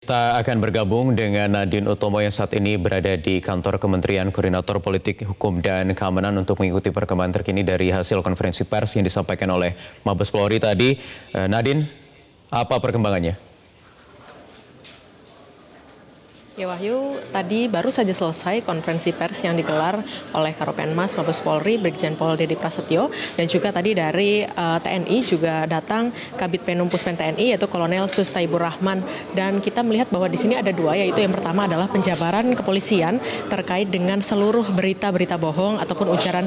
Kita akan bergabung dengan Nadine Utomo yang saat ini berada di kantor Kementerian Koordinator Politik, Hukum, dan Keamanan untuk mengikuti perkembangan terkini dari hasil konferensi pers yang disampaikan oleh Mabes Polri tadi. Nadine, apa perkembangannya? Ya Wahyu, tadi baru saja selesai konferensi pers yang digelar oleh Karopenmas Mabes Polri, Brigjen Pol Dedy Prasetyo, dan juga tadi dari TNI juga datang Kabid Penum Puspen TNI yaitu Kolonel Sustaibur Rahman. Dan kita melihat bahwa di sini ada dua, yaitu yang pertama adalah penjabaran kepolisian terkait dengan seluruh berita-berita bohong ataupun ujaran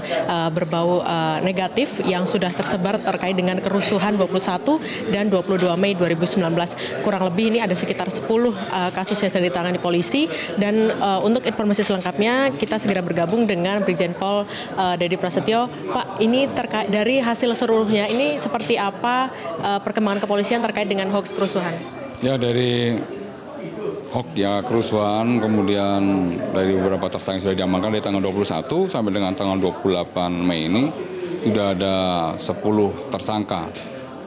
berbau negatif yang sudah tersebar terkait dengan kerusuhan 21 dan 22 Mei 2019. Kurang lebih ini ada sekitar 10 kasus yang sedang ditangani polisi. Dan untuk informasi selengkapnya kita segera bergabung dengan Brigjen Pol Dedy Prasetyo. Pak, ini terkait dari hasil seluruhnya ini seperti apa perkembangan kepolisian terkait dengan hoax kerusuhan? Ya, dari hoax ya kerusuhan, kemudian dari beberapa tersangka yang sudah diamankan dari tanggal 21 sampai dengan tanggal 28 Mei ini sudah ada 10 tersangka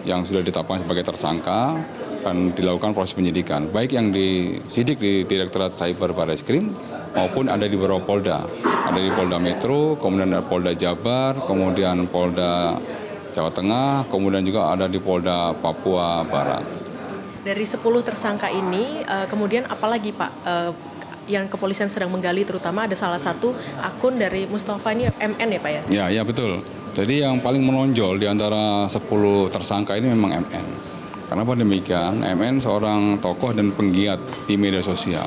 yang sudah ditetapkan sebagai tersangka dan dilakukan proses penyidikan, baik yang disidik di Direktorat Cyber Barreskrim maupun ada di beberapa Polda. Ada di Polda Metro, kemudian ada Polda Jabar, kemudian Polda Jawa Tengah, kemudian juga ada di Polda Papua Barat. Dari 10 tersangka ini, kemudian apalagi Pak yang kepolisian sedang menggali, terutama ada salah satu akun dari Mustafa ini MN ya Pak ya? Ya betul. Jadi yang paling menonjol di antara 10 tersangka ini memang MN. Kenapa demikian? MN seorang tokoh dan penggiat di media sosial.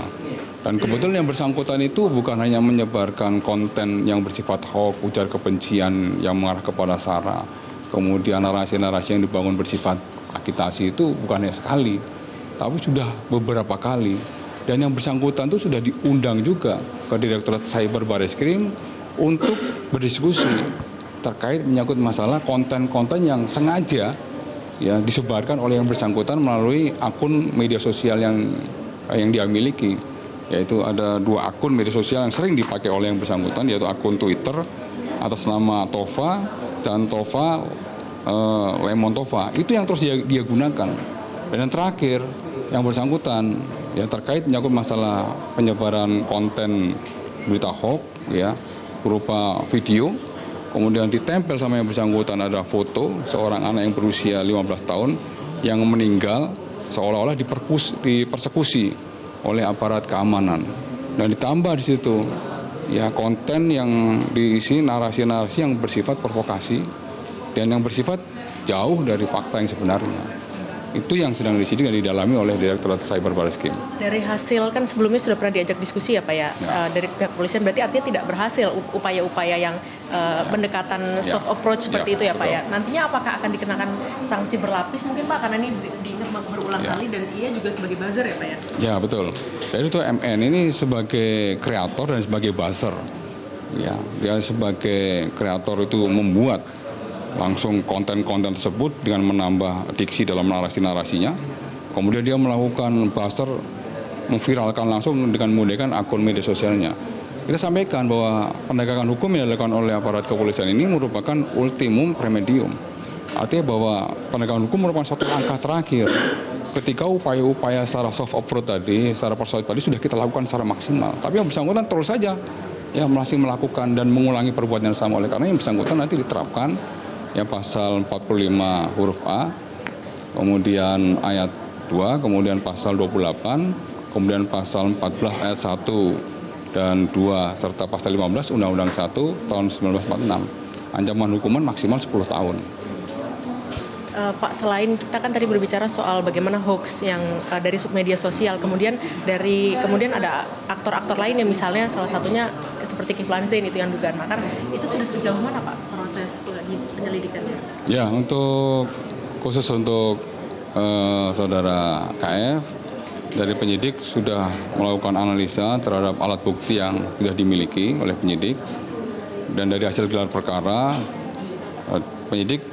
Dan kebetulan yang bersangkutan itu bukan hanya menyebarkan konten yang bersifat hoax, ujar kebencian yang mengarah kepada SARA, kemudian narasi-narasi yang dibangun bersifat agitasi itu bukan hanya sekali, tapi sudah beberapa kali. Dan yang bersangkutan itu sudah diundang juga ke Direktorat Cyber Barreskrim untuk berdiskusi terkait menyangkut masalah konten-konten yang sengaja ya disebarkan oleh yang bersangkutan melalui akun media sosial yang dia miliki. Yaitu ada 2 akun media sosial yang sering dipakai oleh yang bersangkutan, yaitu akun Twitter atas nama Tova dan Tova Lemon Tova. Itu yang terus dia gunakan. Dan yang terakhir yang bersangkutan ya terkait menyangkut masalah penyebaran konten berita hoax ya berupa video, kemudian ditempel sama yang bersangkutan ada foto seorang anak yang berusia 15 tahun yang meninggal seolah-olah dipersekusi oleh aparat keamanan. Dan ditambah di situ ya konten yang diisi narasi-narasi yang bersifat provokasi dan yang bersifat jauh dari fakta yang sebenarnya. Itu yang sedang disidik dan didalami oleh Direktorat Cyber Barreskrim. Dari hasil kan sebelumnya sudah pernah diajak diskusi ya Pak ya, dari pihak kepolisian, berarti artinya tidak berhasil upaya-upaya yang pendekatan soft approach seperti itu ya Pak ya. Nantinya apakah akan dikenakan sanksi berlapis mungkin Pak, karena ini diingat berulang kali dan ia juga sebagai buzzer ya Pak ya? Ya betul. Jadi itu MN ini sebagai kreator dan sebagai buzzer. Ya, dia sebagai kreator itu membuat langsung konten-konten tersebut dengan menambah diksi dalam narasi-narasinya. Kemudian dia melakukan buzzer, memviralkan langsung dengan menggunakan akun media sosialnya. Kita sampaikan bahwa penegakan hukum yang dilakukan oleh aparat kepolisian ini merupakan ultimum remedium. Artinya bahwa penegakan hukum merupakan suatu langkah terakhir. Ketika upaya-upaya secara soft approach tadi, secara persuasif tadi sudah kita lakukan secara maksimal. Tapi yang bersangkutan terus saja ya masih melakukan dan mengulangi perbuatan yang sama. Oleh karena yang bersangkutan nanti diterapkan yang pasal 45 huruf A, kemudian ayat 2, kemudian pasal 28, kemudian pasal 14 ayat 1 dan 2, serta pasal 15 Undang-Undang 1 tahun 1946. Ancaman hukuman maksimal 10 tahun. Pak, selain kita kan tadi berbicara soal bagaimana hoax yang dari media sosial, kemudian ada aktor-aktor lain yang misalnya salah satunya seperti Kiflan Zain itu yang dugaan makar, itu sudah sejauh mana Pak proses penyelidikannya? Ya, khusus untuk saudara KF, dari penyidik sudah melakukan analisa terhadap alat bukti yang sudah dimiliki oleh penyidik, dan dari hasil gelar perkara penyidik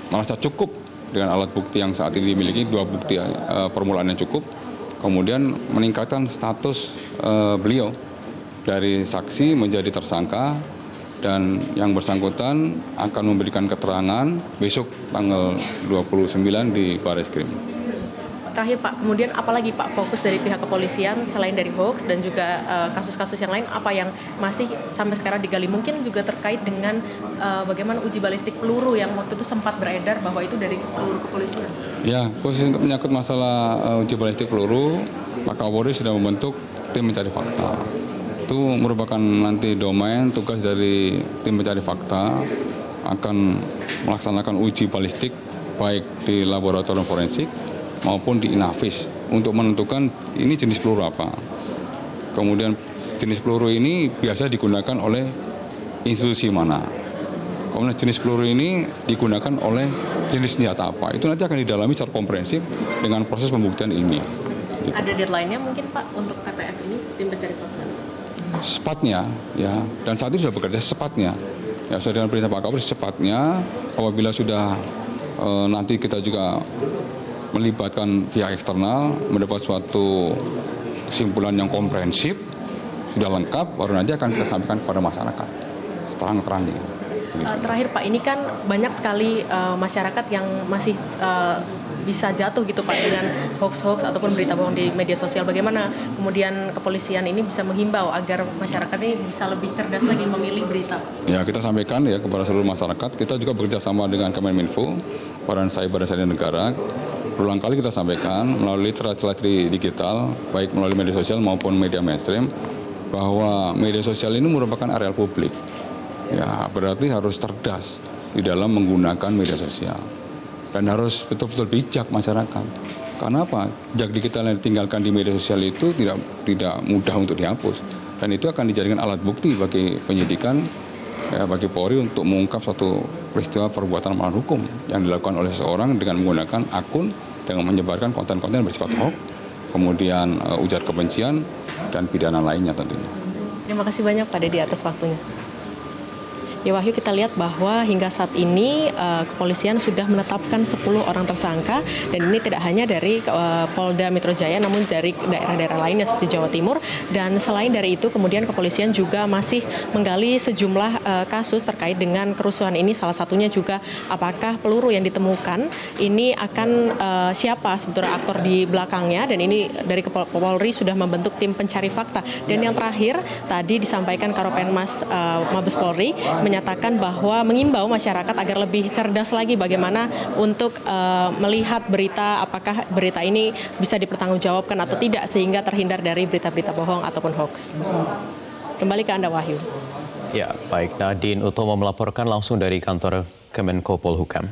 merasa cukup dengan alat bukti yang saat ini dimiliki, 2 bukti permulaan yang cukup, kemudian meningkatkan status beliau dari saksi menjadi tersangka, dan yang bersangkutan akan memberikan keterangan besok tanggal 29 di Barreskrim. Terakhir Pak, kemudian apalagi Pak fokus dari pihak kepolisian selain dari hoax dan juga kasus-kasus yang lain, apa yang masih sampai sekarang digali? Mungkin juga terkait dengan bagaimana uji balistik peluru yang waktu itu sempat beredar bahwa itu dari peluru kepolisian. Ya, khusus untuk menyangkut masalah uji balistik peluru, Pak Kapolri sudah membentuk tim mencari fakta. Itu merupakan nanti domain tugas dari tim mencari fakta akan melaksanakan uji balistik baik di laboratorium forensik maupun di Inavis untuk menentukan ini jenis peluru apa. Kemudian jenis peluru ini biasa digunakan oleh institusi mana. Kemudian jenis peluru ini digunakan oleh jenis senjata apa. Itu nanti akan didalami secara komprehensif dengan proses pembuktian ilmiah. Gitu. Ada deadline-nya mungkin Pak untuk TPF ini, tim pencari fakta? Sepatnya, ya, dan saat itu sudah bekerja sepatnya. Ya, sesuai dengan perintah Pak Kapolri sepatnya, apabila sudah nanti kita juga melibatkan pihak eksternal, mendapat suatu kesimpulan yang komprehensif, sudah lengkap, baru nanti akan kita sampaikan kepada masyarakat seterang-terangnya. Terakhir Pak, ini kan banyak sekali masyarakat yang masih bisa jatuh gitu Pak dengan hoax-hoax ataupun berita bohong di media sosial. Bagaimana kemudian kepolisian ini bisa menghimbau agar masyarakat ini bisa lebih cerdas lagi memilih berita? Ya, kita sampaikan ya kepada seluruh masyarakat. Kita juga bekerja sama dengan Kemenminfo, Badan Cyber dan Sandi Negara. Berulang kali kita sampaikan melalui celah-celah digital, baik melalui media sosial maupun media mainstream, bahwa media sosial ini merupakan areal publik. Ya, berarti harus cerdas di dalam menggunakan media sosial. Dan harus betul-betul bijak masyarakat. Karena apa? Jejak digital yang ditinggalkan di media sosial itu tidak mudah untuk dihapus. Dan itu akan dijadikan alat bukti bagi penyidikan, ya, bagi Polri untuk mengungkap suatu peristiwa perbuatan melawan hukum yang dilakukan oleh seseorang dengan menggunakan akun dengan menyebarkan konten-konten bersifat hoax, kemudian ujar kebencian dan pidana lainnya tentunya. Terima kasih banyak Pak Dedi atas waktunya. Ya Wahyu, kita lihat bahwa hingga saat ini kepolisian sudah menetapkan 10 orang tersangka, dan ini tidak hanya dari Polda Metro Jaya namun dari daerah-daerah lainnya seperti Jawa Timur. Dan selain dari itu kemudian kepolisian juga masih menggali sejumlah kasus terkait dengan kerusuhan ini, salah satunya juga apakah peluru yang ditemukan ini akan siapa sebetulnya aktor di belakangnya, dan ini dari Polri sudah membentuk tim pencari fakta. Dan yang terakhir tadi disampaikan Karopenmas Mabes Polri menyatakan bahwa mengimbau masyarakat agar lebih cerdas lagi bagaimana untuk melihat berita, apakah berita ini bisa dipertanggungjawabkan atau tidak, sehingga terhindar dari berita-berita bohong ataupun hoax. Kembali ke Anda Wahyu. Ya, baik. Nadine Utomo melaporkan langsung dari kantor Kemenko Polhukam.